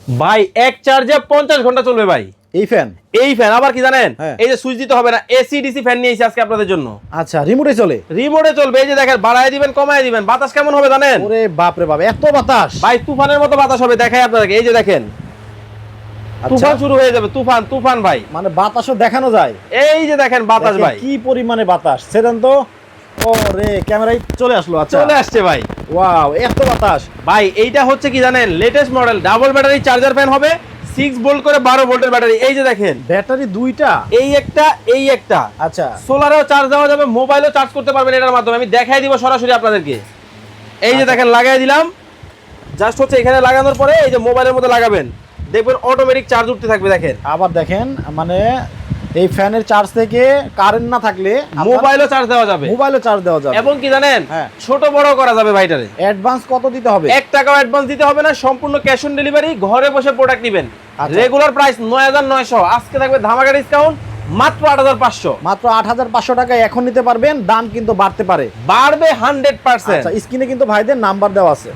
ভাই এক চার্জে 50 ঘন্টা চলবে ভাই। এই ফ্যান আবার কি জানেন, হ্যাঁ। এই যে সুইচ দিতে হবে না, এসি ডিসি ফ্যান নিয়ে এসেছি আজকে আপনাদের জন্য। আচ্ছা, রিমোটে চলে? রিমোটে চলবে। এই যে দেখেন, বাড়ায় দিবেন কমায় দিবেন, বাতাস কেমন হবে জানেন? ওরে বাপ রে বাপ, এত বাতাস! ভাই তুফানের মতো বাতাস হবে, দেখাই আপনাদেরকে। এই যে দেখেন, আচ্ছা, তুফান শুরু হয়ে যাবে, তুফান তুফান ভাই। মানে বাতাসও দেখানো যায়? এই যে দেখেন বাতাস দেখেন ভাই, কি পরিমাণে বাতাস! সেদিন তো ওরে ক্যামেরায় চলে আসলো। আচ্ছা, চলে আসছে ভাই। ওয়াও, এত বাতাস! ভাই এইটা হচ্ছে কি জানেন, latest model double battery charger fan হবে, 6 ভোল্ট করে 12 ভোল্টের ব্যাটারি। এই যে দেখেন, ব্যাটারি দুইটা? এই একটা এই একটা। আচ্ছা, সোলারেও চার্জ দেওয়া যাবে, মোবাইলেও চার্জ করতে পারবেন এটার মাধ্যমে। আমি দেখাই দিব সরাসরি আপনাদেরকে। এই যে আচ্ছা। দেখেন, লাগাই দিলাম। জাস্ট হচ্ছে এখানে লাগানোর পরে এই যে মোবাইলের মধ্যে লাগাবেন, দেখবেন অটোমেটিক চার্জ উঠতে থাকবে। দেখেন, আবার দেখেন, মানে এই ফ্যানের চার্জ থেকে কারেন্ট না থাকলে মোবাইলও চার্জ দেওয়া যাবে, মোবাইলে চার্জ দেওয়া যাবে। এবং কি জানেন, হ্যাঁ। ছোট বড় করা যাবে ভাইটারে। অ্যাডভান্স কত দিতে হবে? 1 টাকাও অ্যাডভান্স দিতে হবে না, সম্পূর্ণ ক্যাশ অন ডেলিভারি। ঘরে বসে প্রোডাক্ট নেবেন। আচ্ছা। রেগুলার প্রাইস ৯৯০০, আজকে থাকবে ধামাকা ডিসকাউন্ট মাত্র ৮৫০০। মাত্র ৮৫০০ টাকায় এখন নিতে পারবেন। দাম কিন্তু বাড়তে পারে, বাড়বে 100%। আচ্ছা, স্ক্রিনে কিন্তু ভাইদের নাম্বার দেওয়া আছে।